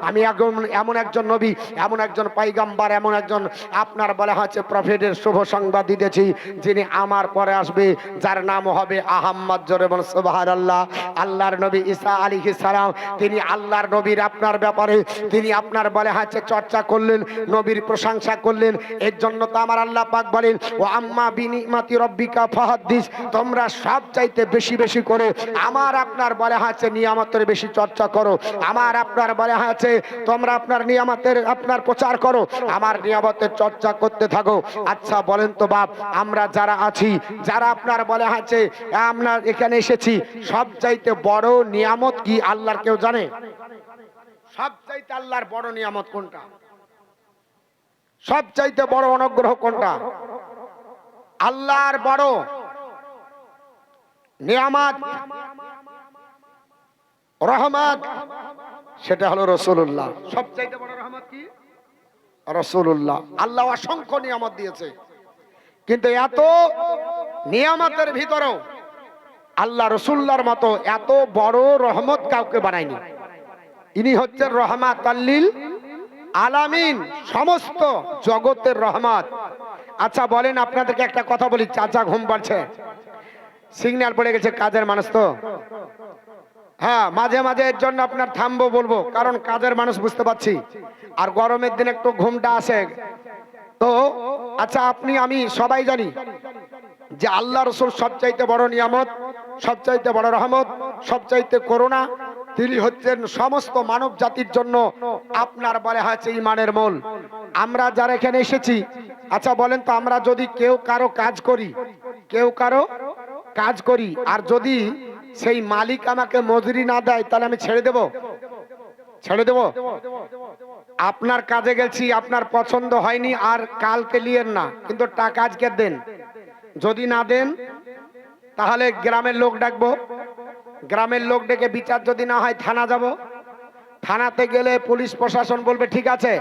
আমি এমন একজন নবী, এমন একজন পয়গম্বর, এমন একজন আপনার বলা হচ্ছে প্রফেটের শুভ সংবাদ দিতেছি, যিনি আমার পরে আসবে, যার নাম হবে আহম্মদ। জোরে বলুন সুবহানাল্লাহ। আল্লাহর নবী ঈসা আলাইহিস সালাম, তিনি আল্লাহর নবীর আপনার ব্যাপারে তিনি আপনার বলা হচ্ছে চর্চা করলেন, নবীর প্রশংসা করলেন। এর জন্য তো আমার আল্লাহ পাক বলেন, ও আম্মা বিনিমাতি রব্বিকা ফাহাদ্দিস, তোমরা সব চাইতে বেশি বেশি করে আমার আপনার বলা হচ্ছে নিয়ামতের বেশি চর্চা করো, আমার আপনার বলা হচ্ছে তোমরা আপনার নিয়ামতের আপনার প্রচার করো, আমার নিয়ামতের চর্চা করতে থাকো। আচ্ছা বলেন তো বাপ, আমরা যারা আছি, যারা আপনার বলা হচ্ছে আমরা এখানে এসেছি, সব চাইতে বড় নিয়ামত কি আল্লাহর কেউ জানে? সব চাইতে আল্লাহর বড় নিয়ামত কোনটা? সব চাইতে বড় অনুগ্রহ কোনটা? আল্লাহর বড় নিয়ামত রহমত, সেটা হলো রাসূলুল্লাহ। সবচাইতে বড় রহমত কি? রাসূলুল্লাহ। আল্লাহ অসংখ্য নিয়ামত দিয়েছে, কিন্তু এত নিয়ামতের ভিতরেও আল্লাহ রাসূলুল্লাহর মতো এত বড় রহমত কাউকে বানায়নি। ইনি হচ্ছেন রহমাতুল লিল আলামিন, সমস্ত জগতের রহমত। আচ্ছা বলেন, আপনাদেরকে একটা কথা বলি, চাচা ঘুম পাচ্ছে, সিগন্যাল পড়ে গেছে, কাজের মানুষ তো, হ্যাঁ মাঝে মাঝে এর জন্য আপনার থামবো বলবো, কারণ কাজের মানুষ বুঝতে পারছি, আর গরমের দিন একটু ঘুমটা আসে তো। আচ্ছা আপনি আমি সবাই জানি যে আল্লাহ রাসূল সবচাইতে বড় নিয়ামত, সবচাইতে বড় রহমত, সবচাইতে করুণা। তিনি হচ্ছেন সমস্ত মানব জাতির জন্য আপনার বলা হয়েছে ইমানের মূল। আমরা যারা এখানে এসেছি, আচ্ছা বলেন তো, আমরা যদি কেউ কারো কাজ করি, কেউ কারো কাজ করি, আর যদি সেই মালিক আমাকে মজুরি না দেয়, তাহলে আমি ছেড়ে দেব? ছেড়ে দেব? আপনার কাজে গেছি, আপনার পছন্দ হয়নি, আর কালকে লিয়েন না, কিন্তু টাকা আজকে দেন। যদি না দেন তাহলে গ্রামের লোক ডাকবো, গ্রামের লোক ডেকে বিচার যদি না হয় থানা যাব, থানাতে গেলে পুলিশ প্রশাসন বলবে ঠিক আছে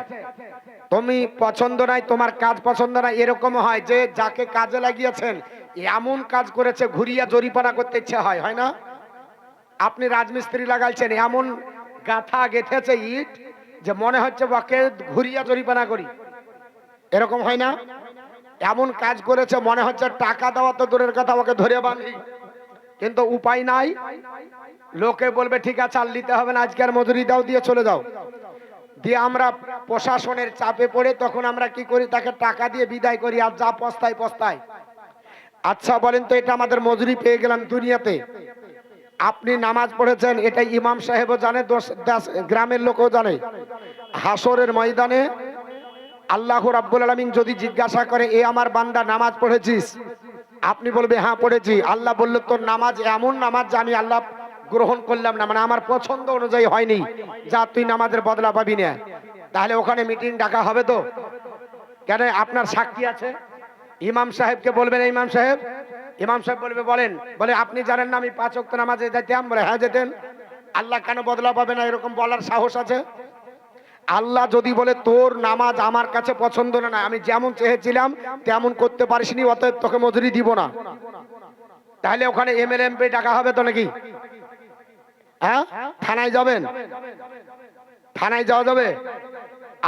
তুমি পছন্দ নাই, তোমার কাজ পছন্দ নাই। এরকম হয় যে যাকে কাজে লাগিয়েছেন এমন কাজ করেছে ঘুরিয়া জরিপানা করতে ইচ্ছে হয়, হয় না? আপনি রাজমিস্ত্রি লাগাইছেন, এমন গাথা গেথেছে ইট যে মনে হচ্ছে ওকে ঘুরিয়া জরিপানা করি, এরকম হয় না? এমন কাজ করেছে মনে হচ্ছে টাকা দেওয়া তো দূরের কথা, ওকে ধরে বাঁধি, কিন্তু উপায় নাই। লোকে বলবে ঠিক আছে আর নিতে হবে না, আজকের মজুরি দাও, দিয়ে চলে যাও। দিয়ে আমরা প্রশাসনের চাপে পড়ে তখন আমরা কি করি, তাকে টাকা দিয়ে বিদায় করি, আর যা পস্তায় পস্তায়। আচ্ছা বলেন তো, এটা আমাদের মজুরি পেয়ে গেলাম দুনিয়াতে। আপনি নামাজ পড়েছেন, এটা ইমাম সাহেবও জানে, গ্রামের লোকও জানে। হাসরের ময়দানে আল্লাহ রাব্বুল আলামিন যদি জিজ্ঞাসা করে, এ আমার বান্দা নামাজ পড়েছিস? আপনি বলবে হ্যাঁ পড়েছি। আল্লাহ বললো তোর নামাজ এমন নামাজ যে আমি আল্লাহ গ্রহণ করলাম না, মানে আমার পছন্দ অনুযায়ী হয়নি, যা তুই নামাজের বদলা পাবি না। তাহলে ওখানে মিটিং ডাকা হবে তো? কেন? আপনার সাক্ষী আছে। ইমাম সাহেবকে বলবেন, ইমাম সাহেব, ইমাম সাহেব বলবে বলেন, বলে আপনি জানেন না আমি 5 ওয়াক্ত নামাজে যেতাম? বলে হ্যাঁ যেতেন। আল্লাহ কেন বদলা পাবে না, এরকম বলার সাহস আছে? আল্লাহ যদি বলে তোর নামাজ আমার কাছে পছন্দ না, আমি যেমন চেয়েছিলাম তেমন করতে পারিসনি, অতএব তোকে মজুরি দিব না, তাহলে ওখানে এমএলএ এমপি ডাকা হবে তো নাকি? হ্যাঁ, থানায় যাবেন? থানায় যাওয়া যাবে?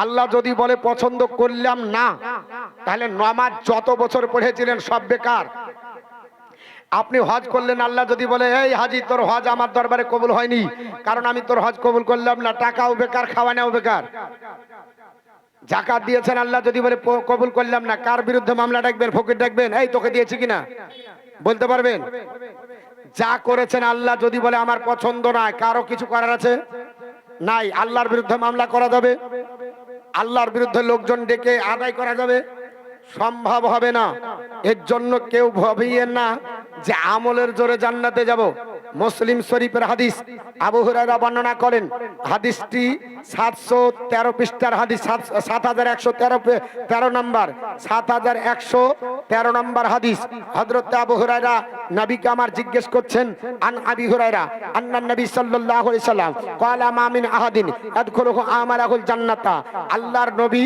আল্লাহ যদি বলে পছন্দ করলাম না, তাহলে নামাজ যত বছর পড়েছিলেন সব বেকার। আপনি হজ করলেন, আল্লাহ যদি বলে এই হাজি তোর হজ আমার দরবারে কবুল হয়নি, কারণ আমি তোর হজ কবুল করলাম না, টাকাও বেকার, খাওয়ানোও বেকার। যাকাত দিয়েছেন, আল্লাহ যদি বলে কবুল করলাম না, কার বিরুদ্ধে মামলা ডাকবেন? ফকির ডাকবেন, এই তোকে দিয়েছি কিনা বলতে পারবেন? যা করেছেন আল্লাহ যদি বলে আমার পছন্দ নয়, কারো কিছু করার আছে নাই। আল্লাহর বিরুদ্ধে মামলা করা যাবে? আল্লাহর বিরুদ্ধে লোকজন ডেকে আদায় করা যাবে? সম্ভব হবে না। এর জন্য কেউ ভাবিয়েন না যে আমলের জোরে জান্নাতে যাব। মুসলিম শরীফের হাদিস, আবু হুরায়রা বর্ণনা করেন, হাদিসটি 713 পৃষ্ঠার হাদিস, 7113 নম্বর, 7113 নম্বর হাদিস। হযরত আবু হুরায়রা নবীকে আমার জিজ্ঞেস করছেন, আন আবি হুরায়রা আন্নান নবী সাল্লাল্লাহু আলাইহি সাল্লাম ক্বালা মা মিন আহাদিন ইয়াদখুলু আমালাহুল জান্নাতা। আল্লাহর নবী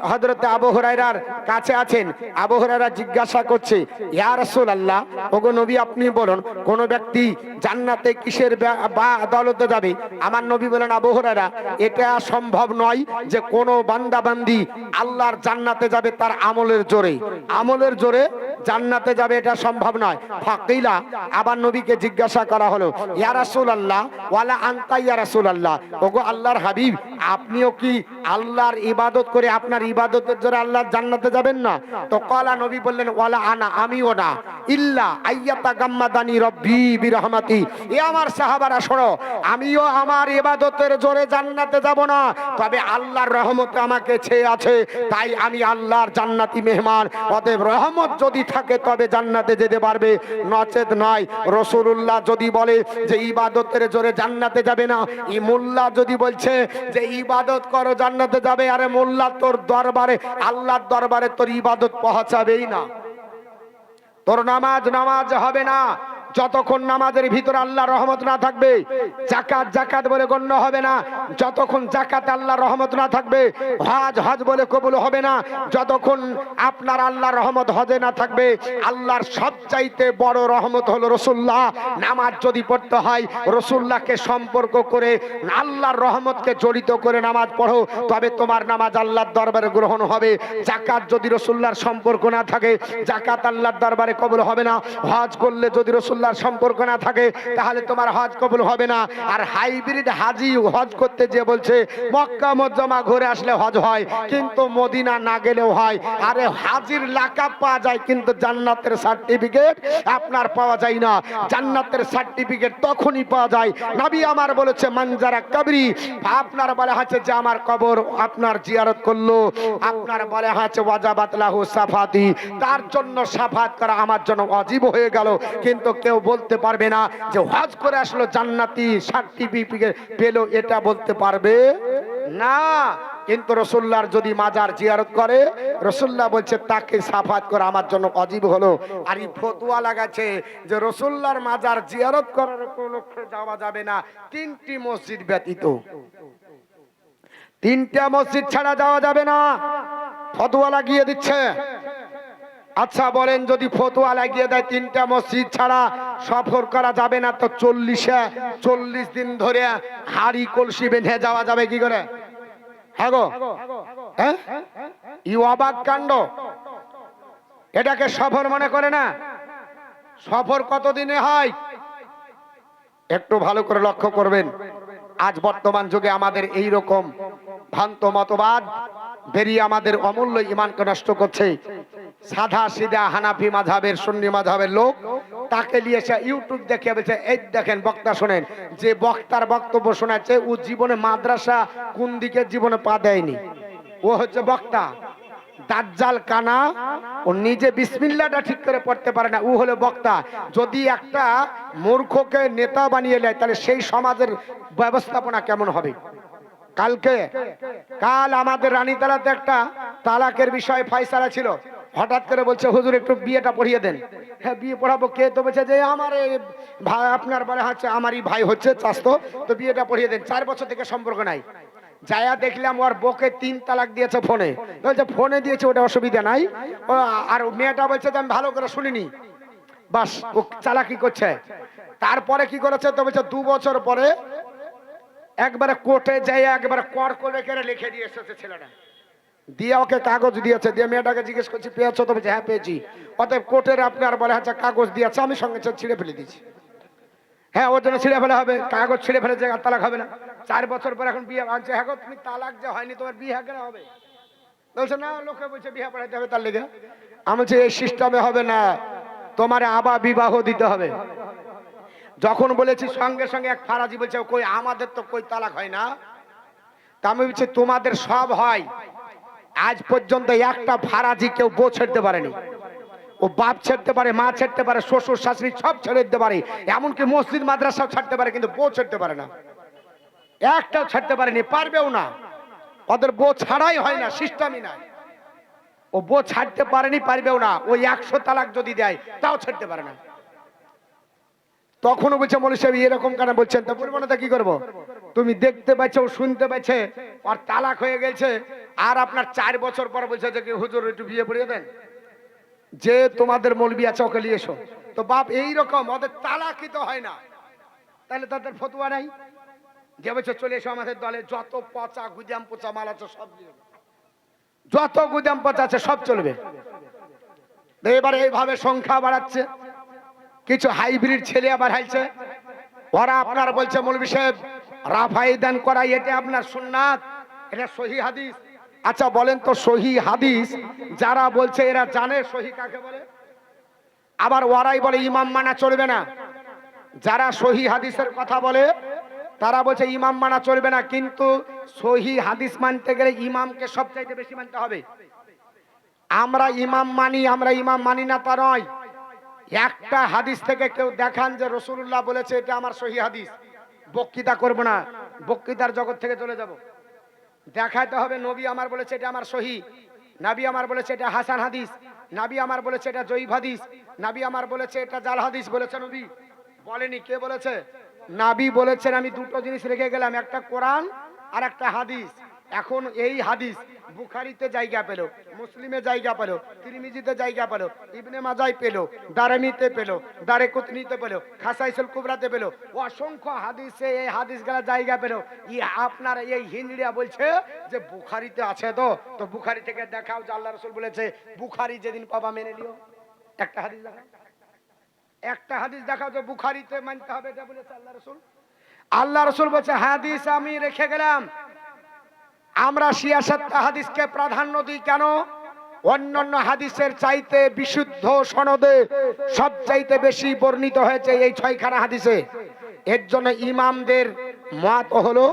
হযরতে আবু হুরায়রার কাছে আছেন। আবু হুরায়রা জিজ্ঞাসা করছে, ইয়া রাসূলুল্লাহ, ওগো নবী আপনি বলুন কোন ব্যক্তি জান্নাতে কিসের দৌলতে যাবে? আমার নবী বলেন, আবু হুরায়রা, এটা সম্ভব নয় যে কোন বান্দা বান্দি আল্লাহর জান্নাতে যাবে তার আমলের জোরে। আমলের জোরে জান্নাতে যাবে এটা সম্ভব নয়। ফাকিলা, আবার নবীকে জিজ্ঞাসা করা হলো, ইয়া রাসূলুল্লাহ ওয়ালা আনতা ইয়া রাসূলুল্লাহ, ওগো আল্লাহর হাবিব আপনিও কি আল্লাহর ইবাদত করে আপনার ইবাদতের জোরে আল্লাহর জান্নাতে যাবেন না? তো কলা, নবী বললেন, ওয়ালা আনা, আমিও না, ইল্লা আইয়াতা গাম্মাদানি রব্বি বিরহমাতি। এ আমার সাহাবারা শোনো, আমিও আমার ইবাদতের জোরে জান্নাতে যাব না, তবে আল্লাহর রহমতে আমাকে ছেয়ে আছে, তাই আমি আল্লাহর জান্নাতি মেহমান। অতএব রহমত যদি থাকে তবে জান্নাতে যেতে পারবে, নচেত নয়। রাসূলুল্লাহ যদি বলে যে ইবাদতের জোরে জান্নাতে যাবে না, এই মোল্লা যদি বলছে যে ইবাদত করো জান্নাতে যাবে, আরে মোল্লা তোর দরবারে, আল্লাহর দরবারে তোর ইবাদত পৌঁছাবেই না, তোর নামাজ হবে না যতক্ষণ নামাজের ভিতরে আল্লাহর রহমত না থাকবে। জাকাত বলে গণ্য হবে না যতক্ষণ জাকাতে আল্লাহর রহমত না থাকবে। হজ বলে কবুল হবে না যতক্ষণ আপনার আল্লাহর রহমত হজে না থাকবে। আল্লাহর সবচাইতে বড় রহমত হলো রাসূলুল্লাহ। নামাজ যদি পড়তে হয় রাসূলুল্লাহকে সম্পর্ক করে, আল্লাহর রহমতকে জড়িত করে নামাজ পড়ো, তবে তোমার নামাজ আল্লাহর দরবারে গ্রহণ হবে। জাকাত যদি রাসূলুল্লাহর সম্পর্ক না থাকে, জাকাত আল্লাহর দরবারে কবুল হবে না। হজ করলে যদি রাসূলুল্লাহর সম্পর্ক না থাকে, তাহলে তোমার হজ কবুল হবে না। আর হাইব্রিড হাজি হজ করতে যে বলছে মক্কা মুআজ্জামা ঘুরে আসলে হজ হয়, কিন্তু মদিনা না গেলেও হয়। আরে হাজির লাকাব পাওয়া যায়, কিন্তু জান্নাতের সার্টিফিকেট আপনার পাওয়া যায় না। জান্নাতের সার্টিফিকেট তখনই পাওয়া যায়, নবী আমার বলেছে মানজারা কবরি, আপনার বলে আছে যে আমার কবর আপনার জিয়ারত করলো, আপনার বলে আছে ওয়াজাবাত লাহু সাফাতি, তার জন্য সাফাত করা আমার জন্য ওয়াজিব হয়ে গেল। কিন্তু কেউ বলতে পারবে না যে হজ করে আসলো জান্নাতি সার্টিফিকেট পেলো, এটা বলতে পারবে না। কিন্তু রাসূলুল্লাহর যদি মাজার জিয়ারত করে, রাসূলুল্লাহ বলছে তাকে সাফাত করা আমার জন্য ওয়াজিব হলো। আর এই ফতোয়া লাগাচ্ছে যে রাসূলুল্লাহর মাজার জিয়ারত করার উপলক্ষে যাওয়া যাবে না তিনটি মসজিদ ব্যতীত। তিনটা মসজিদ ছাড়া যাওয়া যাবে না, ফতোয়া লাগিয়ে দিচ্ছে। আচ্ছা বলেন, যদি ফতোয়া লাগিয়ে দেয় তিনটা মসজিদ ছাড়া সফর করা যাবে না, তো 40 দিন ধরে হাড়ি কলসি বেঁধে যাওয়া যাবে কি করে? হ্যাঁ গো, হ্যাঁ, ই অবাক কাণ্ড। এটাকে সফর মনে করে না। সফর কতদিনে হয় একটু ভালো করে লক্ষ্য করবেন। আজ বর্তমান যুগে আমাদের এই রকম ভ্রান্ত মতবাদ বেরিয়ে আমাদের অমূল্য ঈমানকে নষ্ট করছে। সাদা সিধা হানাফি মাযহাবের সুন্নি মাযহাবের লোক তাকে নিয়ে এসে ইউটিউব দেখে বলছে, এই দেখেন বক্তা শোনেন, যে বক্তার বক্তব্য শোনাচ্ছে ও জীবনে মাদ্রাসা কোন দিকে জীবনে পা দেয়নি, ও হচ্ছে বক্তা। দাজ্জাল কানা, ও নিজে বিসমিল্লাহটা ঠিক করে পড়তে পারে না, ও হলো বক্তা। যদি একটা মূর্খকে নেতা বানিয়ে নেয়, তাহলে সেই সমাজের ব্যবস্থাপনা কেমন হবে? কাল আমাদের রানীতলাতে একটা তালাকের বিষয়ে ফয়সালা ছিল। হঠাৎ করে বলছে, হুজুর একটু বিয়েটা পড়িয়ে দেন। হ্যাঁ, বিয়ে পড়াবো। কে? তো বলছে যে আমার ভাই, আপনার বলে হচ্ছে আমারই ভাই হচ্ছে চাস্তো, তো বিয়েটা পড়িয়ে দেন। 4 বছর থেকে সম্পর্ক নাই। যায়া দেখলাম ওর বউকে 3 তালাক দিয়েছে ফোনে। বলছে ফোনে দিয়েছে, ওটা অসুবিধা নাই। আর মেয়েটা বলছে যে আমি ভালো করে শুনিনি, বাস ও চালাকি করছে। তারপরে কি করেছে তো বলছে 2 বছর পরে একবারে কোর্টে যাই, একবারে কর করে লিখে দিয়ে এসেছে ছেলেটা, দিয়ে ওকে কাগজ দিয়েছে। দিয়ে মেয়েটাকে জিজ্ঞেস করছি পেয়েছো? তো বলছে হ্যাঁ পেয়েছি। অতএব কোর্টের আপনার বলে আচ্ছা কাগজ দিয়েছে, আমি সঙ্গে ছিঁড়ে ফেলে দিয়েছি। হ্যাঁ, ওর জন্য ছিঁড়ে ফেলা হবে, কাগজ ছিঁড়ে ফেলে যে তালাক হবে না। 4 বছর পর এখন বিয়ে আনছে। হ্যাঁ, তুমি তালাক যে হয়নি, তোমার বিয়ে কেন হবে? বলছে না, লোকে বলছে বিয়ে পড়াইতে হবে তার লেগে। আমি বলছি এই সিস্টেমে হবে না, তোমার আবার বিবাহ দিতে হবে। যখন বলেছি সঙ্গে সঙ্গে এক ফারাজি বলছে কই আমাদের তো কই তালাক হয় না। তা আমি বলছি তোমাদের সব হয়, আজ পর্যন্ত একটা ফারাজি কেউ বউ ছেড়তে পারেনি। ও বাপ ছেড়তে পারে, মা ছেড়তে পারে, শ্বশুর শাশুড়ি সব ছেড়ে দিতে পারে, এমনকি মসজিদ মাদ্রাসাও ছাড়তে পারে, কিন্তু বউ ছেড়তে পারে না। একটাও ছাড়তে পারেনি, পারবেও না। ওদের বউ ছাড়াই হয় না, সিস্টেমই নাই। ও বউ ছাড়তে পারেনি, পারবেও না। ওই 100 তালাক যদি দেয় তাও ছাড়তে পারে না। তখনও বলছে মৌলভী সাহেব এরকম কেন বলছেন? তা বলবো না, তা কি করবো? তুমি দেখতে পাচ্ছ, ও শুনতে পাচ্ছে, আর তালাক হয়ে গেছে, আর আপনার 4 বছর পর বলছে যে হুজুর একটু বিয়ে পড়িয়ে দেন, যে তোমাদের মৌলবি আছে ওকে নিয়ে এসো। তো বাপ এইরকম ওদের তালাকি তো হয় না, তাহলে তাদের ফতোয়া নাই যে বলছে চলে এসো আমাদের দলে, যত পচা গুজাম পচা মাল আছে সব নিয়ে, যত গুজাম পচা আছে সব চলবে। এবার এইভাবে সংখ্যা বাড়াচ্ছে, কিছু হাইব্রিড ছেলে আবার হাইছে, ওরা আপনার বলছে মৌলবি সাহেব রাফাই দান করাই এটা আপনার সুন্নাত, এটা সহি হাদিস। আচ্ছা বলেন তো সহি হাদিস যারা বলছে এরা জানে সহি কাকে বলে? আবার ওরাই বলে ইমাম মানা চলবে না। যারা সহি হাদিসের কথা বলে তারা বলছে ইমাম মানা চলবে না, কিন্তু সহি হাদিস মানতে গেলে ইমামকে সবচাইতে বেশি মানতে হবে। আমরা ইমাম মানি না তা নয়। একটা হাদিস থেকে কেউ দেখান যে রাসূলুল্লাহ বলেছে এটা আমার সহি হাদিস, বক্তৃতা করব না, বক্তৃতার জগৎ থেকে চলে যাব। দেখাতে হবে নবী আমার বলেছে এটা আমার সহি, নবী আমার বলেছে এটা হাসান হাদিস, নবী আমার বলেছে এটা জয়ীফ হাদিস, নবী আমার বলেছে এটা জাল হাদিস। বলেছে নবী? বলেনি। কে বলেছে? নবী বলেছেন আমি দুটো জিনিস রেখে গেলাম, একটা কোরআন আর একটা হাদিস। এখন এই হাদিস বুখারীতে জায়গা পেল, মুসলিমে জায়গা পেল, তিরমিজিতে জায়গা পেল, ইবনে মাজায় পেল, দারামিতে পেল, দারেকুতনিতে পেল, খাসাইসুল কুবরাতে পেল, অসংখ্য হাদিসে এই হাদিসগুলো জায়গা পেল। আপনার এই হিন্দুরা বলছে যে বুখারীতে আছে, তো বুখারী থেকে দেখাও যে আল্লাহ রাসূল বলেছে, বুখারী যেদিন পাবা মেনে নিও। একটা হাদিস দেখাও, একটা হাদিস দেখাও যে বুখারীতে মানতে হবে এটা বলেছে আল্লাহ রাসূল। আল্লাহ রাসূল বলেছে হাদিস আমি রেখে গেলাম। আমরা 66টা হাদিসকে প্রাধান্য দিই কেন? অন্যান্য হাদিসের চাইতে বিশুদ্ধ সনদে সবচাইতে বেশি বর্ণিত হয়েছে এই 6খানা হাদিসে। এর জন্য ইমামদের মত হলো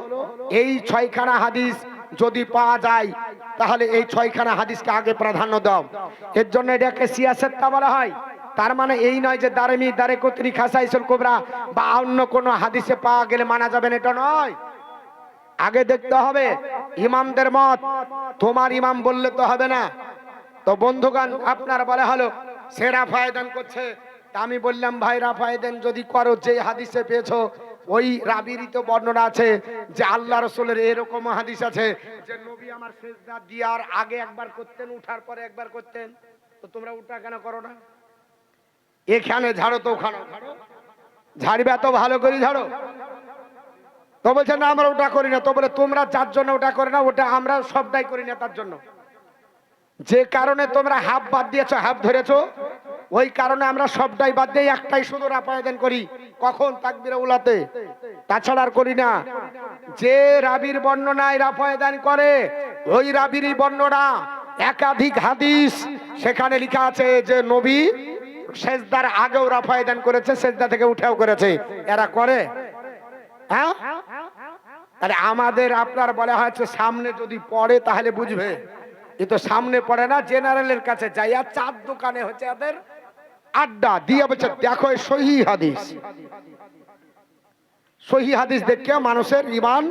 এই 6খানা হাদিস যদি পাওয়া যায় তাহলে এই 6খানা হাদিসকে আগে প্রাধান্য দাও। এর জন্য এটাকে 66টা বলা হয়। তার মানে এই নয় যে দারমি, দারেকুতনি, খাসাইসুল কুবরা বা অন্য কোনো হাদিসে পাওয়া গেলে মানা যাবে না, এটা নয়। আগে দেখতে হবে ইমামদের মত, তোমার ইমাম বললে তো হবে না। তো বন্ধুগণ আপনার বলা হলো সে রাফায়েদান করছে, তা আমি বললাম ভাই রাফায়েদান যদি করো যে হাদিসে পেয়েছো ওই রাবিরই তো বর্ণনা আছে যে আল্লাহ রাসূলের এরকম হাদিস আছে যে নবী আমার সিজদা দেওয়ার আগে একবার করতেন, উঠার পরে একবার করতেন। তো তোমরা উঠা কেন করো না? এখানে ঝাড়ো তো ওখানে ঝাড়ো, ঝাড়বে তো ভালো করে ঝাড়ো। তো বলছে না আমরা ওটা করি না। তো বলে তোমরা যার জন্য ওটা করে না, ওটা আমরা সবটাই করি না তার জন্য। যে কারণে তোমরা হাফ বাদ দিয়েছো, হাফ ধরেছো, ওই কারণে আমরা সবটাই বাদ দিয়ে একটাই শুধু রাফায়েদান করি। কখন? তাকবীরে উলাতে, তাছাড়া আর করি না। যে রাবির বর্ণনায় রাফায়েদান করে ওই রাবিরই বর্ণনা একাধিক হাদিস, সেখানে লেখা আছে যে নবী সেজদার আগেও রাফায়েদান করেছে, সেজদা থেকে উঠেও করেছে। এরা করে? হ্যাঁ, তাহলে আমাদের আপনার বলা হয়েছে সামনে যদি পড়ে তাহলে বুঝবে, কিন্তু সামনে পড়ে না। জেনারেলের কাছে যাইয়া চার দোকানে হচ্ছে এদের আড্ডা দিয়ে বলছে দেখো সহি হাদিস। সহি হাদিস দেখে মানুষের ঈমান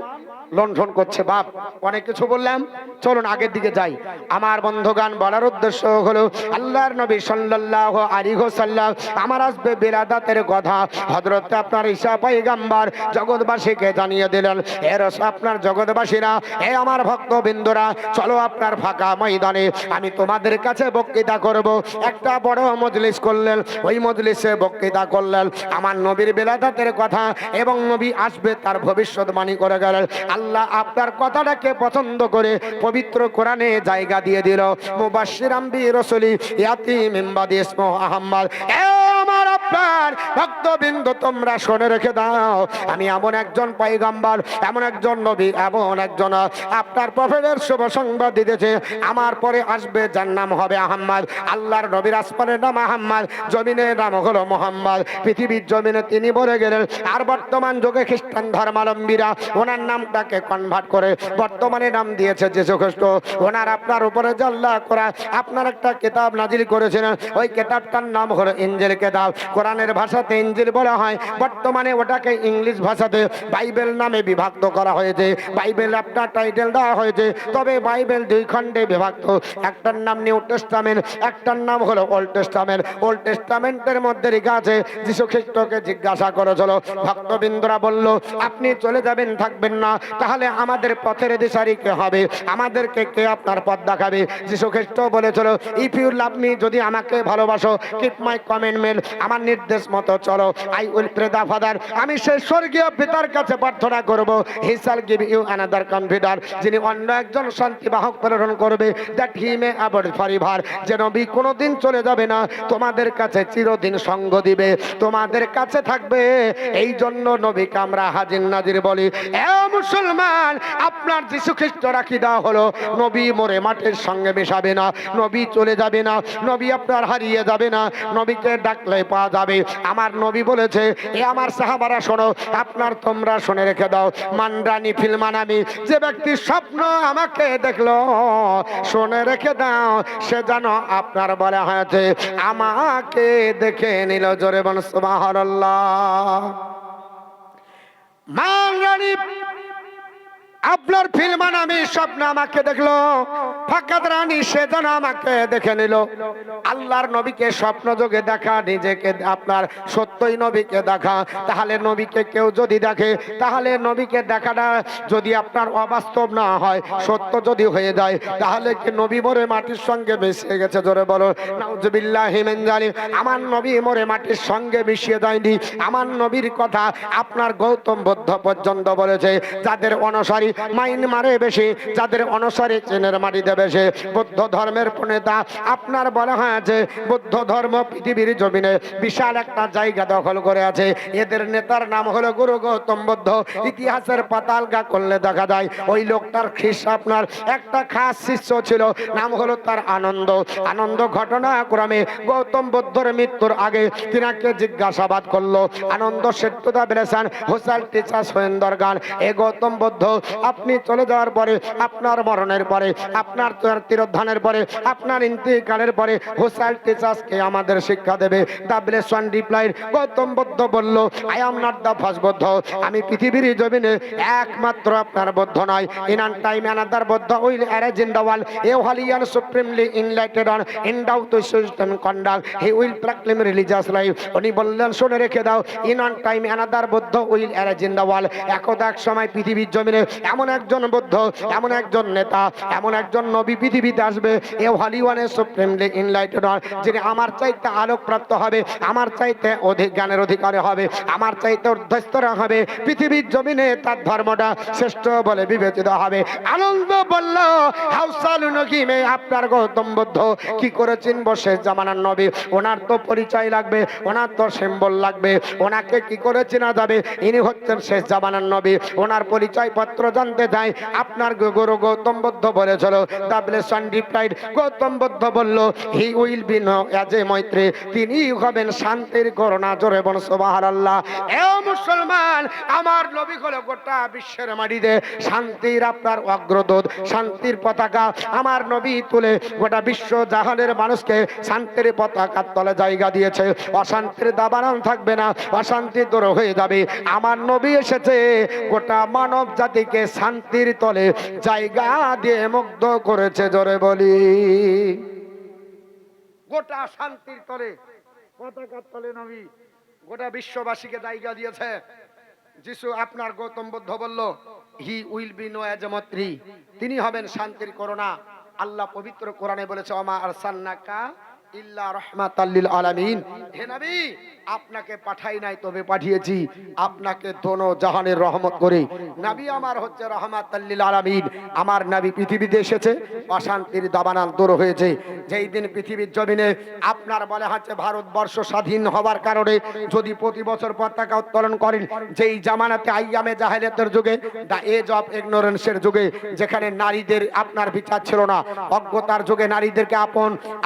লণ্ঠন করছে। বাপ অনেক কিছু বললাম, চলুন আগের দিকে যাই। আমার বন্ধুগান বলার উদ্দেশ্য হলো আল্লাহর নবী সাল্লাল্লাহু আলাইহি ওয়াসাল্লাম আমার আসবে বিলাদাতের কথা হযরত আপনার ঈসা পয়গম্বর জগৎবাসীকে জানিয়ে দিলেন। এর আপনার জগৎবাসীরা, এ আমার ভক্তবৃন্দরা, চলো আপনার ফাঁকা ময়দানে আমি তোমাদের কাছে বক্তৃতা করব। একটা বড় মজলিস করলেন, ওই মজলিসে বক্তৃতা করলেন আমার নবীর বিলাদাতের কথা এবং নবী আসবে তার ভবিষ্যৎবাণী করে গেলেন। আল্লাহ আপনার কথাটাকে পছন্দ করে পবিত্র কোরআনে জায়গা দিয়ে দিল, মুবাশশিরাম বিরাসূলি ইয়াতি মিন বাদি ইসমুহু আহমদ। আমার আপনার ভক্তবৃন্দ তোমরা শুনে রেখে দাও, আমি এমন একজন পয়গম্বর, এমন একজন নবী, এমন একজন আপনার প্রফেটের শুভ সংবাদ দিতেছে আমার পরে আসবে যার নাম হবে আহমদ। আল্লাহর নবীর আসমানের নাম আহমদ, জমিনের নাম হলো মুহাম্মদ। পৃথিবীর জমিনে তিনি বলে গেলেন। আর বর্তমান যুগে খ্রিস্টান ধর্মাবলম্বীরা ওনার নামটাকে কনভার্ট করে বর্তমানে নাম দিয়েছে যীশু খ্রিস্ট। ওনার আপনার উপরে জাল্লা করা আপনার একটা কিতাব নাজিল করেছিলেন, ওই কিতাবটার নাম হলো ইনজিল কিতাব। কোরআনের ভাষাতে ইনজিল বলা হয়, বর্তমানে ওটাকে ইংলিশ ভাষাতে বাইবেল নামে বিভক্ত করা হয়েছে। বাইবেল আপনার টাইটেল দেওয়া হয়েছে, তবে বাইবেল দুই খণ্ডে বিভক্ত। একটার নাম নিউ টেস্টামেন্ট, একটার নাম হলো ওল্ড টেস্টামেন্ট। ওল্ড টেস্টামেন্টের মধ্যে লেখা আছে যীশু খ্রিস্টকে জিজ্ঞাসা করেছিল, ভক্তবৃন্দরা বলল আপনি চলে যাবেন, থাকবেন না, তাহলে আমাদের পথের দিশারি কে হবে, আমাদেরকে কে আপনার পথ দেখাবে? যীশু খ্রিস্ট বলেছিল, ইফ ইউ লাভ মি, যদি আমাকে ভালোবাসো, কিপ মাই কমেন্ডমেন্ট, আমার নির্দেশ মতো চলো, I will pray the father, আমি সেই স্বর্গীয় পিতার কাছে প্রার্থনা করব, he shall give you another confider, যিনি অন্য একজন শান্তি বাহক প্রেরণ করবে, দ্যাট হি মে অ্যাবড ফরএভার, যে নবী কোনোদিন চলে যাবে না, তোমাদের কাছে চিরদিন সঙ্গ দিবে, তোমাদের কাছে থাকবে। এই জন্য নবীকে আমরা হাজির নাজির বলি। এ মুসলমান, আপনার যীশু খ্রিস্ট রাখি দেওয়া হলো, নবী মরে মাটির সঙ্গে মেশাবে না, নবী চলে যাবে না, নবী আপনার হারিয়ে যাবে না, নবীকে ডাকলে পাওয়া যাবে। আমার নবী বলেছে, এ আমার সাহাবারা শোনো, আপনার তোমরা শুনে রেখে দাও, মানরানি ফিলমানামি, যে ব্যক্তি স্বপ্ন আমাকে দেখলো, শুনে রেখে দাও, সে যেন আপনার বলা হয়েছে আমাকে দেখে নিল। জোরে বল সুবহানাল্লাহ। মানরানি, আপনার ফিলমান আমি স্বপ্ন আমাকে দেখলো, ফাকাত রানী, সে যেন আমাকে দেখে নিল। আল্লাহর নবীকে স্বপ্ন যোগে দেখা, নিজেকে আপনার সত্যই নবীকে দেখা। তাহলে নবীকে কেউ যদি দেখে, তাহলে নবীকে দেখাটা যদি আপনার অবাস্তব না হয়, সত্য যদি হয়ে যায়, তাহলে কি নবী মরে মাটির সঙ্গে মিশে গেছে? জোরে বলো নাউজুবিল্লাহি মিন যালিক। আমার নবী মরে মাটির সঙ্গে মিশিয়ে যায়নি। আমার নবীর কথা আপনার গৌতম বুদ্ধ পর্যন্ত বলেছে, যাদের অনুসারী মায়ানমারে বেশি, যাদের অনুসারী চীনের মাটিতে বেশি। বৌদ্ধ ধর্মের প্রণেতা আপনার বলা হয়েছে, বৌদ্ধ ধর্ম পৃথিবীর জমিনে বিশাল একটা জায়গা দখল করে আছে। এদের নেতার নাম হলো গুরু গৌতম বুদ্ধ। ইতিহাসের পাতালগা করলে দেখা যায় ওই লোকটার খ্রিস্ট আপনার একটা খাস শিষ্য ছিল, নাম হলো তার আনন্দ। আনন্দ ঘটনাক্রমে গৌতম বুদ্ধর মৃত্যুর আগে তিনাকে জিজ্ঞাসাবাদ করলো। আনন্দ সেট্টুদা বলেছেন, হোসাল টিচার্স হয়েন্দর গান, এ গৌতম বুদ্ধ আপনি চলে যাওয়ার পরে, আপনার মরণের পরে, আপনার তিরোধানের পরে, আপনার ইন্তিকালের পরে হোসাইল টিচার্সকে আমাদের শিক্ষা দেবে। The blessed one replied, Gautam Buddha বলল, I am not the first Buddha, আমি পৃথিবীর জমিনে একমাত্র আপনার বুদ্ধ নয়। In an time another Buddha will arise in the world, a holy and supremely enlightened one endowed with system conduct, he will proclaim religious life. উনি বললেন, শুনে রেখে দাও, in an time another Buddha will arise in the world, একদা এক সময় পৃথিবীর জমিনে এমন একজন বুদ্ধ, এমন একজন নেতা, এমন একজন নবী পৃথিবীতে আসবে, এ হোলি ওয়ানে সুপ্রিমলি এনলাইটেড অন, যিনি আমার চাইতে আলোকপ্রাপ্ত হবে, আমার চাইতে অধিক জ্ঞানের অধিকারী হবে, আমার চাইতে ঊর্ধ্বস্তরা হবে, পৃথিবীর জমিনে তার ধর্মটা শ্রেষ্ঠ বলে বিবেচিত হবে। আনন্দ বলল, হাউসালুনকিমে, আপনার গৌতম বুদ্ধ কি করে চিনব শেষ জামানার নবী? ওনার তো পরিচয় লাগবে, ওনার তো সিম্বল লাগবে, ওনাকে কি করে চেনা যাবে? ইনি হচ্ছেন শেষ জামানার নবী, ওনার পরিচয় পত্র জানতে চাই। আপনার গুরু গৌতম বুদ্ধ বলেছিল, the blessed one replied, Gautam Buddha বলল, he will be known as a Maitri, তিনি হবেন শান্তির করুণা। জোরে বল সুবহানাল্লাহ। এ মুসলমান, আমার নবী হলো গোটা বিশ্বের মাটিতে শান্তির আপনার অগ্রদূত, শান্তির পতাকা আমার নবী তুলে গোটা বিশ্ব জাহানের মানুষকে শান্তির পতাকার তলে জায়গা দিয়েছে। অশান্তির দাবানল থাকবে না, অশান্তি দূর হয়ে যাবে। আমার নবী এসেছে গোটা মানব জাতিকে শান্তির তলে জায়গা দিয়ে মুগ্ধ করেছে। জোরে বলি, গোটা শান্তির তলে, পতাকার তলে নবী গোটা বিশ্ববাসীকে জায়গা দিয়েছে। যিশু আপনার গৌতম বুদ্ধ বলল, he will be known as a Maitri, তিনি হবেন শান্তির করুণা। আল্লাহ পবিত্র কোরআনে বলেছে, ওমা আরসালনাকা ইল্লা রাহমাতাল লিল আলামিন, হে নবী আপনাকে পাঠাই নাই, তবে পাঠিয়েছি আপনাকে দোনো জাহানের রহমত করে। নবী আমার হচ্ছে রাহমাতাল লিল আলামিন। আমার নবী পৃথিবীতে এসেছে, অশান্তির দাবানল দূর হয়েছে। যেই দিন পৃথিবীর জমিনে আপনার বলা হচ্ছে ভারতবর্ষ স্বাধীন হবার কারণে যদি প্রতি বছর পতাকা উত্তোলন করেন, যেই জামানাতে আইয়ামে জাহেলিয়াতের যুগে, দা এজ অফ ইগনোরেন্সের যুগে, যেখানে নারীদের আপনার বিচার ছিল না, অজ্ঞতার যুগে নারীদেরকে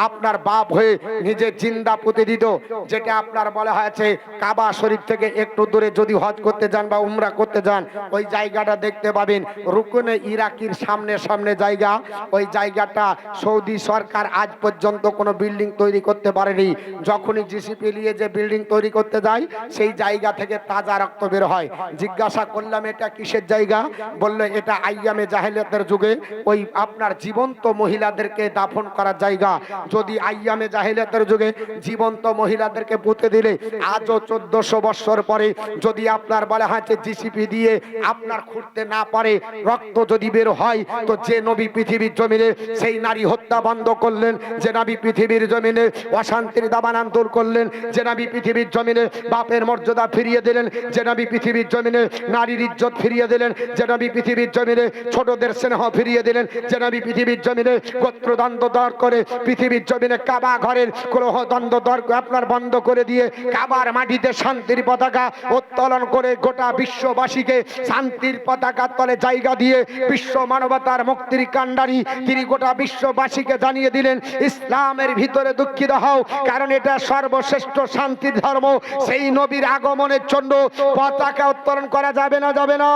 আপনার বাপ হয়ে নিজে জিন্দা পুঁতে দিত, যেটা আপনার বলা হয়েছে কাবা শরীফ থেকে একটু দূরে যদি হজ করতে যান বা উমরা করতে যান, ওই জায়গাটা দেখতে পাবেন রুকনে ইরাকির সামনে সামনে জায়গা। ওই জায়গাটা সৌদি সরকার আজ পর্যন্ত কোনো বিল্ডিং তৈরি করতে পারেনি। যখনই জিসিপি নিয়ে যে বিল্ডিং তৈরি করতে যায়, সেই জায়গা থেকে তাজা রক্ত বের হয়। জিজ্ঞাসা করলাম এটা কিসের জায়গা? বললো এটা আইয়ামে জাহেলিয়াতের যুগে ওই আপনার জীবন্ত মহিলাদেরকে দাফন করার জায়গা। যদি আইয়ামে জাহেলিয়াতের যুগে জীবন্ত মহিলাদেরকে পুঁতে দিলে আজও 1400 বছর পরে যদি আপনার বলা হয়েছে জিসিপি দিয়ে আপনার খুঁড়তে না পারে, রক্ত যদি বের হয়, তো যে নবী পৃথিবীর জমিনে সেই নারী হত্যা বন্ধ করলেন, যে নবী পৃথিবীর জমিনে অশান্তির দাবানল দূর করলেন, যে নবী পৃথিবীর জমিনে বাপের মর্যাদা ফিরিয়ে দিলেন, যে নবী পৃথিবীর জমিনে নারীর ইজ্জত ফিরিয়ে দিলেন, যে নবী পৃথিবীর জমিনে ছোটদের স্নেহ ফিরিয়ে দিলেন, যে নবী পৃথিবীর জমিনে গোত্রদ্বন্দ্ব দর করে পৃথিবীর জমিনে কাবা ঘরের কলহ দ্বন্দ্ব দর আপনার বন্ধ করে দিয়ে কাবার মাটিতে শান্তির পতাকা উত্তোলন করে গোটা বিশ্ববাসীকে শান্তির পতাকার তলে জায়গা দিয়ে বিশ্ব মানবতার মুক্তির কাণ্ডারি তিনি গোটা বিশ্ববাসীকে জানিয়ে দিলেন ইসলামের ভিতরে দুঃখিত হও, কারণ এটা সর্বশ্রেষ্ঠ শান্তির ধর্ম। সেই নবীর আগমনের জন্য পতাকা উত্তোলন করা যাবে না, যাবে না?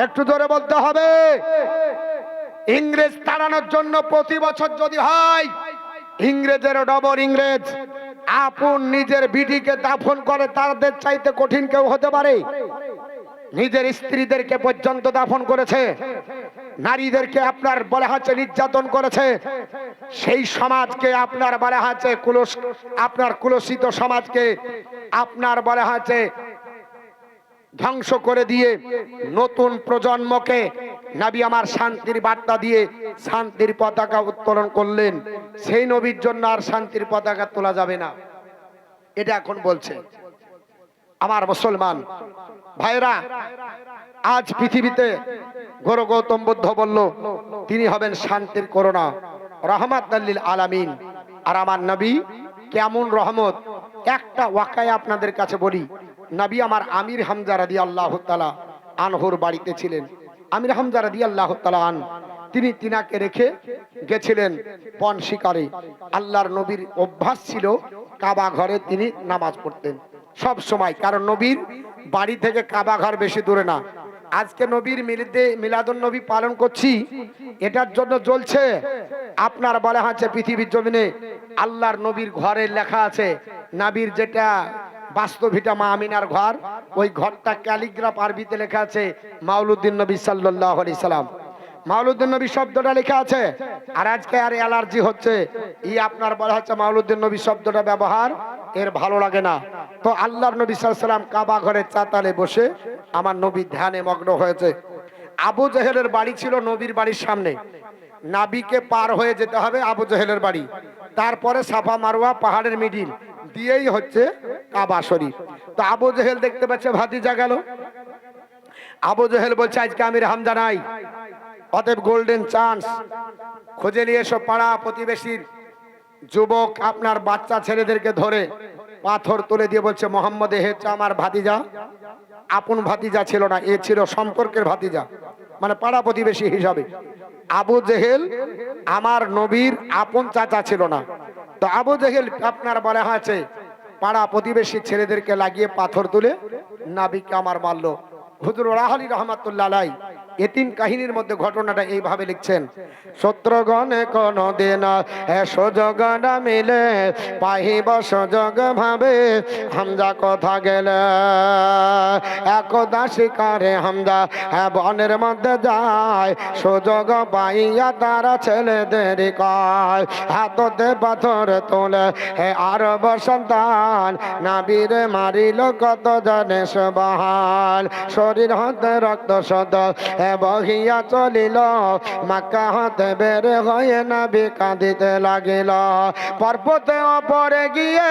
একটু জোরে বলতে হবে। ইংরেজ তাড়ানোর জন্য প্রতি বছর যদি হয়, ইংরেজের ডবল ইংরেজ আপন নিজের বিটিকে দাফন করে, তাদের চাইতে কঠিন কেউ হতে পারে? নিজের স্ত্রীদেরকে পর্যন্ত দাফন করেছে, নারীদেরকে আপনার বলা হচ্ছে নির্যাতন করেছে। সেই সমাজকে আপনার বলা হচ্ছে আপনার কুলসিত সমাজকে আপনার বলা হচ্ছে ধ্বংস করে দিয়ে নতুন প্রজন্মকে নবী আমার শান্তির বার্তা দিয়ে শান্তির পতাকা উত্তোলন করলেন। সেই নবীর জন্য আর শান্তির পতাকা তোলা যাবে না, এটা এখন বলছে। আমার মুসলমান ভাইরা, আজ পৃথিবীতে গুরু গৌতম বুদ্ধ বলল তিনি হবেন শান্তির করোনা, রহমাতুল লিল আলামিন। আর আমার নবী কেমন রহমত, একটা ওয়াকায়া আপনাদের কাছে বলি। নবী আমার আমির হামজা রাদিয়াল্লাহু তাআলা আনহুর বাড়িতে ছিলেন। আমির হামজা রাদিয়াল্লাহু তাআলা আন তিনি তিনাকে রেখে গেছিলেন বন শিকারে। আল্লাহর নবীর অভ্যাস ছিল কাবা ঘরে তিনি নামাজ পড়তেন সব সময়, কারণ নবীর বাড়ি থেকে কাবা ঘর বেশি দূরে না। আজকে নবীর মিলাদুন নবী পালন করছি, এটার জন্য জ্বলছে আপনার বলা হচ্ছে পৃথিবীর জমিনে আল্লাহর নবীর ঘরে লেখা আছে, নবীর যেটা বাস্তবিটা মা আমিনার ঘর, ওই ঘরটা ক্যালিগ্রাফ আরবিতে লেখা আছে মাউলুদ্দিন নবী সাল্লাল্লাহু আলাইহি সাল্লাম। মাউলুদ্দিন নবী শব্দটা লেখা আছে, আর আজকে আর অ্যালার্জি হচ্ছে, আপনার বলা হচ্ছে মাউলুদ্দিন নবী শব্দটা ব্যবহার এর ভালো লাগে না। তো আল্লাহর নবী সাল্লাল্লাহু আলাইহি সাল্লাম কাবা ঘরের চাতালে বসে আমার নবী ধ্যানে মগ্ন হয়েছে। আবু জেহেলের বাড়ি ছিল নবীর বাড়ির সামনে, নাবিকে পার হয়ে যেতে হবে আবু জেহেলের বাড়ি, তারপরে সাফা মারওয়া পাহাড়ের মিডিল দিয়েই হচ্ছে কাবা শরীফ। তো আবু জেহেল দেখতে পাচ্ছে ভাতিজা গেল। আবু জেহেল বলছে আজকে আমির হামজা নাই, অতএব গোল্ডেন চান্স খুঁজে নিয়ে এসো। পাড়া প্রতিবেশীর যুবক আপনার বাচ্চা ছেলেদেরকে ধরে পাথর তুলে দিয়ে বলছে মোহাম্মদ এ হচ্ছে আমার ভাতিজা। আপন ভাতিজা ছিল না, এ ছিল সম্পর্কের ভাতিজা, মানে পাড়া প্রতিবেশী হিসাবে। আবু জেহেল আমার নবীর আপন চাচা ছিল না। তো আবু জেহেল আপনার বলা হয়েছে পাড়া প্রতিবেশী ছেলেদেরকে লাগিয়ে পাথর তুলে নাবিকে আমার মারলো। হুজুর রাহালি রহমাতুল্লাহ আলাইহি এতিম কাহিনীর মধ্যে ঘটনাটা এইভাবে লিখছেন, শত্রুগণে কোন দিন সুযোগ না মিলে পাহিব সুযোগ ভাবে হামজা কথা গেলে একদা শিকারে হামজা বনের মধ্যে যায়, সুযোগ পাইয়া তারা ছেলেদের কয় হাততে পাথর তোলে হে আরব সন্তান নাবিরে মারিল কত জানে সুবহান, শরীর হতে রক্ত শত বহিয়া চলিল, মক্কা হতে বের হয়ে নবী কাঁদিতে লাগিল। পর্বতে ওপরে গিয়ে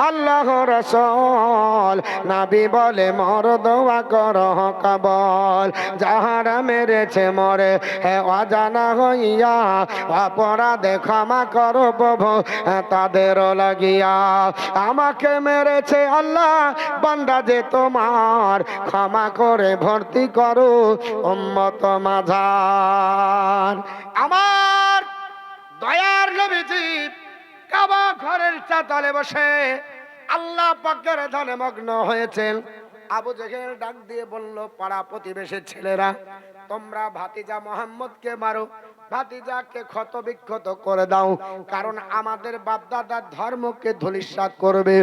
আল্লাহ রাসূল নবী বলে মর দোয়া কর কবল, যাহারা মেরেছে মরে হে অজানা হইয়া, অপরাধে ক্ষমা করো প্রভু তাদের লাগিয়া। আমাকে মেরেছে আল্লাহ বান্দা যে তোমার, ক্ষমা করে ভর্তি করো উম্মত মাঝার। আমার দয়ার নবীজি কাবা ঘরের চাতালে বসে আল্লাহ পাকের ধ্যানে মগ্ন হয়েছেন। আবু জেহেল ডাক দিয়ে বলল, পাড়া প্রতিবেশীর ছেলেরা, তোমরা ভাতিজা মোহাম্মদকে মারো, ভাতিজাকে ক্ষত বিক্ষত করে দাও, কারণ আমাদের বাপদাদার ধর্মকে ধূলিসাৎ করবে।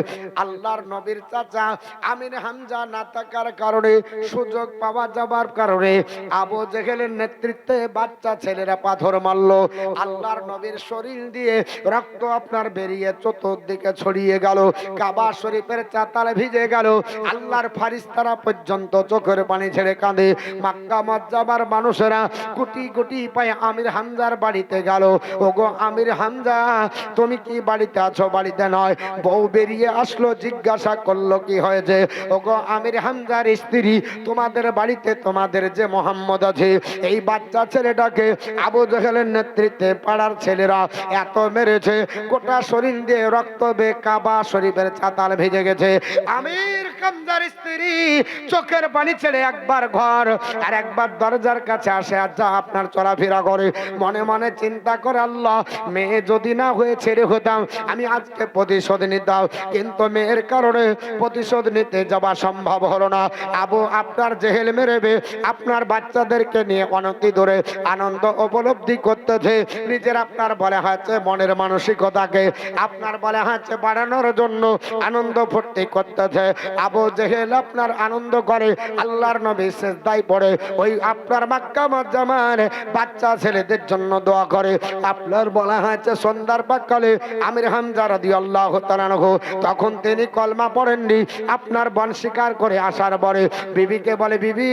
আল্লাহর নবীর চাচা আমির হামজা না থাকার কারণে, সুযোগ পাওয়া যাবার কারণে আবু জেহেলের নেতৃত্বে বাচ্চা ছেলেরা পাথর মারলো। আল্লাহর নবীর শরীর দিয়ে রক্ত আপনার বেরিয়ে চতুর্দিকে ছড়িয়ে গেল, কাবা শরীফের চাতালে ভিজে গেল। আল্লাহর ফারিস্তারা পর্যন্ত চোখের পানি ছেড়ে কাঁদে। মক্কা মুআজ্জামার মানুষেরা কোটি কোটি পায়ে আমির হামজার বাড়িতে গেল। ওগো আমির হামজা, তুমি কি বাড়িতে আছো? বাড়িতে নয়। বউ বেরিয়ে আসলো, জিজ্ঞাসা করলো কি হয়েছে? ওগো আমির হামজার স্ত্রী, তোমাদের বাড়িতে তোমাদের যে মোহাম্মদ আছে, এই বাচ্চা ছেলেটাকে আবু জেহেলের নেতৃত্বে পাড়ার ছেলেরা এত মেরেছে, গোটা শরীর দিয়ে রক্ত বেয়ে কাবা শরীফের চাতাল ভেজে গেছে। আমির হামজার স্ত্রী চোখের পানি ছেড়ে একবার ঘর আর একবার দরজার কাছে আসে, আর যা আপনার চলাফেরা করে, মনে মনে চিন্তা করে, আল্লাহ, মেয়ে যদি না হয়ে ছেড়ে হতাম, আমি আজকে প্রতিশোধ নিতাম, কিন্তু মেয়ের কারণে প্রতিশোধ নিতে যাওয়া সম্ভব হলো না। আপনার জেহেল মেরেবে, আপনার বাচ্চাদেরকে নিয়ে অনতি দূরে আনন্দ উপলব্ধি করতেছে, নিজের আপনার বলে হচ্ছে মনের মানসিকতাকে আপনার বলে হচ্ছে বাড়ানোর জন্য আনন্দ ফুর্তি করতেছে। আবু জেহেল আপনার আনন্দ করে, আল্লাহর নবী সিজদায় পড়ে ওই আপনার মক্কা মুআজ্জামার বাচ্চা ছেলেদের জন্য দোয়া করে। আপনার বলা হয়েছে সন্ধ্যার প্রাক্কালে আমির হামজা রাদিয়াল্লাহু তাআলা আনহু, তখন তিনি কলমা পড়েননি, আপনার বন শিকার করে আসার পরে বিবিকে বলে, বিবি,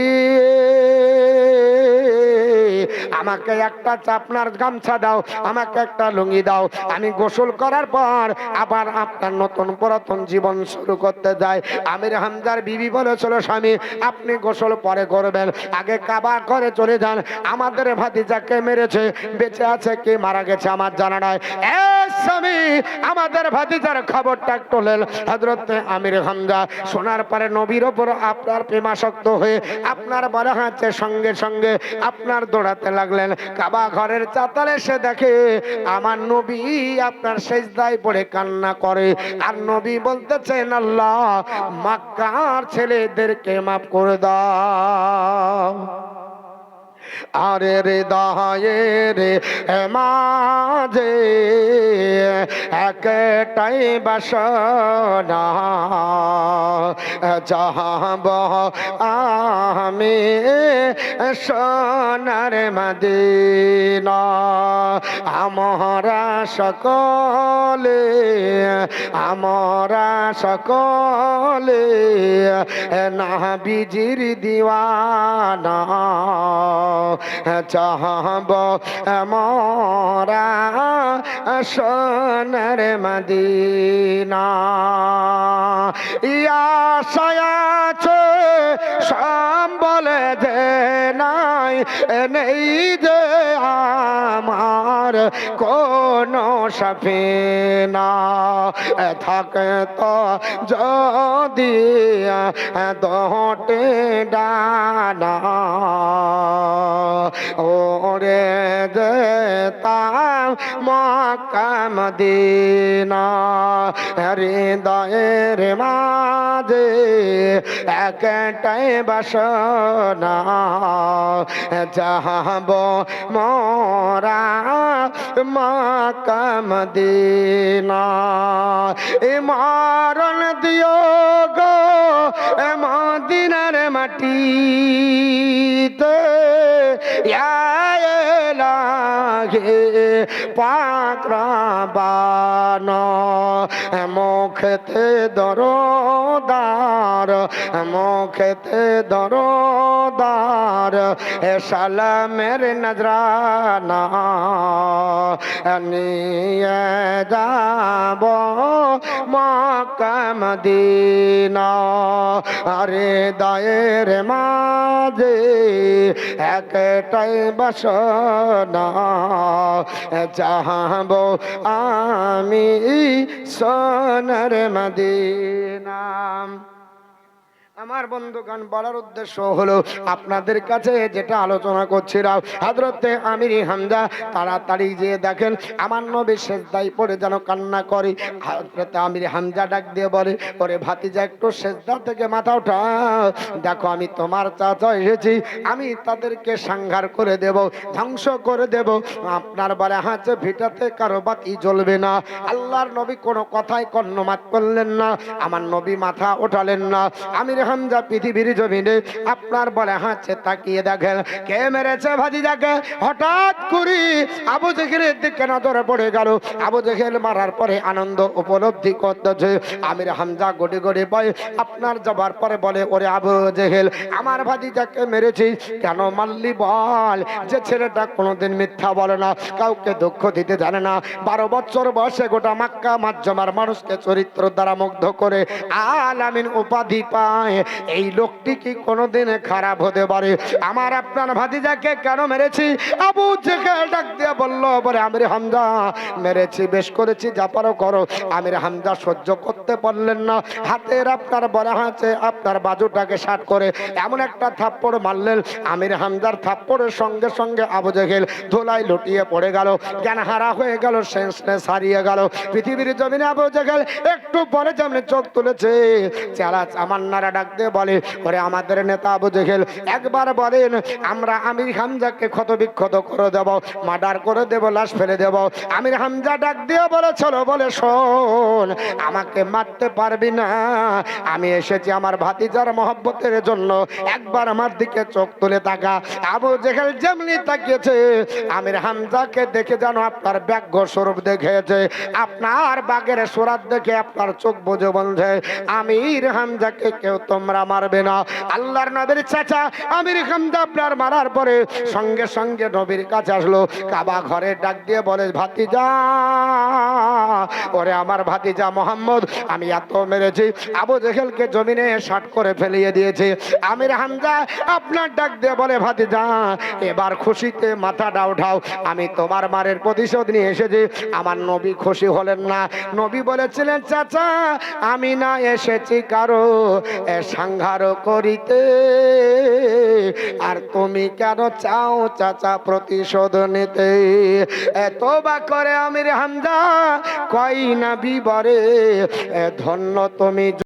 আমাকে একটা চাপনার গামছা দাও, আমাকে একটা লুঙ্গি দাও, আমি গোসল করার পর আবার আপনার নতুন পুরাতন জীবন শুরু করতে যাই। আমির হামজার বিবি বলেছিল, স্বামী, আপনি গোসল পরে করবেন, আগে কাবা করে চলে যান, আমাদের ভাতিজাকে মেরেছে, বেঁচে আছে কি মারা গেছে আমার জানা নাই। স্বামী, আমাদের ভাতিজার খবরটা একটু নেন। হযরত আমির হামজা শোনার পরে নবীর ওপর আপনার প্রেমাসক্ত হয়ে আপনার বলা হচ্ছে সঙ্গে সঙ্গে আপনার দৌড়াতে লাগলেন। কাবা ঘরের চাতালে সে দেখে আমার নবী আপনার সিজদায় পড়ে কান্না করে, আর নবী বলতেছেন, আল্লাহ, মক্কার ছেলেদেরকে মাফ করে দাও। আরে হৃদয়ের মাঝে একটাই বাসনা, চাহব আমি সোনার মদিনা। আমরা সকলে নবীজির দিওয়ানা, চাহব আমরা সোনার মদিনা। ইয়া সায়াছে সম্বল যে নাই, নেই যে আমার কোন সফিনা, থাকে তো যদি দোটে ডানা, ওরে যেতাম মক্কা মদিনা। হৃদয়ের মাঝে একটাই বাসনা, যাহব মোরা মক্কা মদিনা। এ মরণ দিও গো মদিনার মাটিতে, লাগে পাক রব্বান, মুখেতে দরদার, মুখেতে দরদার, সালামের নজরানা নিয়ে যাব মক্কা মদিনা। আরে দায়ের মাঝে একটাই বাসনা, চাহব আমি সোনার মদিনা। আমার বন্ধুগণ, বলার উদ্দেশ্য হলো আপনাদের কাছে যেটা আলোচনা করছিলাম, হযরতে আমির হামজা তাড়াতাড়ি যে দেখেন আমার নবী সেজদায় পড়ে যেন কান্না করে। হযরতে আমির হামজা ডাক দিয়ে বলে, ওরে ভাতিজা, একটু সেজদা থেকে মাথা উঠা, দেখো আমি তোমার চাচা এসেছি, আমি তাদেরকে সংহার করে দেব, ধ্বংস করে দেব। আপনার বলে হাঁচে ভিটাতে কারো বাতি জ্বলবে না। আল্লাহর নবী কোনো কথাই কর্ণপাত করলেন না, আমার নবী মাথা ওঠালেন না। আমির হামজা পৃথিবীর জমিনে আপনার বলে হাঁচে তাকিয়ে দেখেন কে মেরেছে ভাতিজাকে। হঠাৎ করে আবু জেহেলের দিকে নজর পড়ে গেল। আবু জেহেল মারার পরে আনন্দ উপলব্ধি করতেছে। আমির হামজা গড়ি গড়ি পায় আপনার যাবার পরে বলে, ওরে আবু জেহেল, আমার ভাতিজাকে মেরেছিস, কেন মারলি বল? যে ছেলেটা কোনোদিন মিথ্যা বলে না, কাউকে দুঃখ দিতে জানে না, 12 বছর বয়সে গোটা মক্কা মাজ্জামার মানুষকে চরিত্র দ্বারা মুগ্ধ করে আল আমিন উপাধি পায়, এই লোকটি কি কোনোদিন খারাপ হতে পারে? আমার আপনার ভাতিজাকে কেন মেরেছি? আবু জেহেল ডাক দিয়ে বলল, বলে আমির হামজা, মেরেছি, বেশ করেছি, যা পারো করো। আমির হামজা সহ্য করতে পারলেন না, হাতের আপনার বলা হাতে আপনার বাজুটাকে শাট করে এমন একটা থাপ্পড় মারলেন। আমির হামজার থাপ্পড়ের সঙ্গে সঙ্গে আবু জেহেল ধুলায় লুটিয়ে পড়ে গেল, জ্ঞান হারা হয়ে গেল, সেন্সলেস হারিয়ে গেল। পৃথিবীর জমিনে আবু জেহেল একটু পরে যেমন চোখ তুলেছে, চেলা চামান্নারা ডাক দিয়ে বলে, ওরে আমাদের নেতা আবু জেহেল, একবার বলেন আমরা আমির হামজাকে ক্ষত বিক্ষত করে দেব, মার্ডার করে দেব, লাশ ফেলে দেব। আমির হামজা ডাক দিয়ে বলেছিল, বলে শোন, আমাকে মারতে পারবি না, আমি এসেছি আমার ভাতিজার মহব্বতের জন্য, একবার আমার দিকে চোখ তুলে তাকা। আবু জেহেল যেমনি তাকিয়েছে, আমির হামজাকে দেখে যেন আপনার ব্যাঘ্র স্বরূপ দেখেছে, আপনার বাঘের সুরাত দেখে আপনার চোখ বুঝে বলছে, আমির হামজাকে কেউ তোমরা মারবে না। আল্লাহর নবীর চাচা আমির হামজা আপনার মারার পরে সঙ্গে সঙ্গে নবীর কাছে আসলো, কাবা ঘরে ডাক দিয়ে বলে, ভাতিজা, ওরে আমার ভাতিজা মোহাম্মদ, আমি এত মেরেছি, আবু জেহেলকে জমিনে শাট করে ফেলিয়ে দিয়েছে। আমির হামজা আপনার ডাক দিয়ে বলে, ভাতিজা, এবার খুশিতে মাথাটা উঠাও, আমি তোমার মারের প্রতিশোধ নিয়ে এসেছি। আমার নবী খুশি হলেন না। নবী বলেছিলেন, চাচা, আমি না এসেছি কারো সংহার করিতে, আর তুমি কেন চাও চাচা প্রতিশোধ নিতে? এত বা করে আমির হামজা কই না বিবরে, ধন্য তুমি।